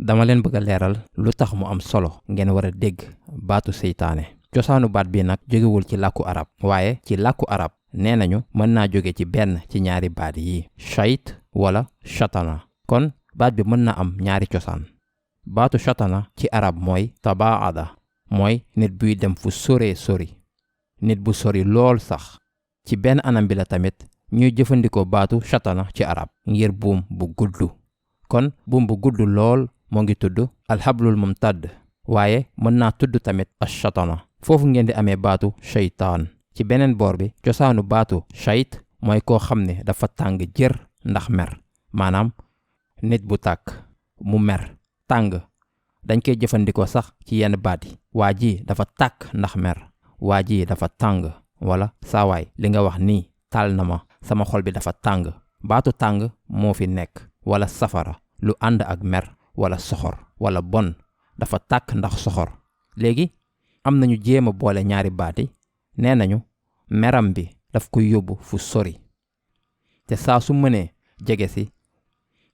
dama leen bëgg a leeral lu tax mu am solo ngeen war a dégg baatu seytaane. cosaanu baat bi nag jógewul ci làkku arab waaye ci làkku arab nee nañu mën naa jóge ci benn ci ñaari baat yi shayt wala shatana. kon baat bi mën na am ñaari cosaan. baatu shatana ci arab mooy tabaada mooy nit buy dem fu soree sori, nit bu sori lool sax. ci benn anam bi la tamit ñuy jëfandikoo baatu shatana ci arab ngir buum bu gudd. kon buum bu gudd lool moo ngi tudd alxablul mumtadd waaye mën naa tudd tamit ashatana. foofu ngeen di amee baatu shaytaan. ci beneen boor bi cosaanu baatu shayt mooy koo xam ne dafa tàng jër ndax mer, maanaam nit bu tàkk mu mer tàng. dañ koy jëfandikoo sax ci yenn baat yi. waa ji dafa tàkk ndax mer, waa ji dafa tàng, wala saawaay li nga wax nii taal na ma, sama xol bi dafa tàng. baatu tàng moo fi nekk, wala safara lu ànd ak mer wala soxor wala bon dafa tàkk ndax soxor. léegi am nañu jéem a boole ñaari baat yi. nee nañu meram bi daf koy yóbbu fu sori te saa su mënee jege si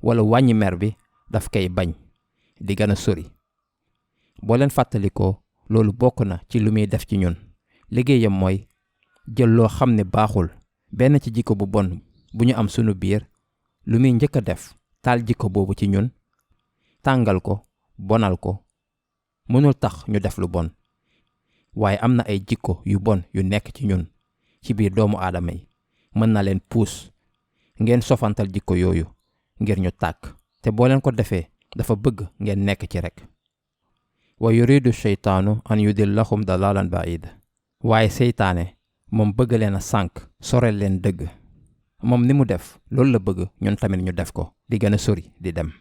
wala wàññi mer bi daf koy bañ di gën a sori. boo leen fàttalikoo loolu bokk na ci lu muy def ci ñun. liggéeyam mooy jël loo xam ne baaxul, benn ci jikko bu bon bu ñu am sunu biir, lu muy njëkk a def taal jikko boobu ci ñun, tàngal ko, bonal ko. mënul tax ñu def lu bon waaye am na ay jikko yu bon yu nekk ci ñun ci biir doomu aadama yi. mën na leen puus ngeen sofantal jikko yooyu ngir ñu tàkk, te boo leen ko defee dafa bëgg ngeen nekk ci rek. wa yuridu sheytaanu an yudillahum dalalan baida. waaye seytaane moom bëgg leen a sànk, sorel leen dëgg. moom ni mu def loolu la bëgg ñun tamit ñu def ko, di gën a sori di dem.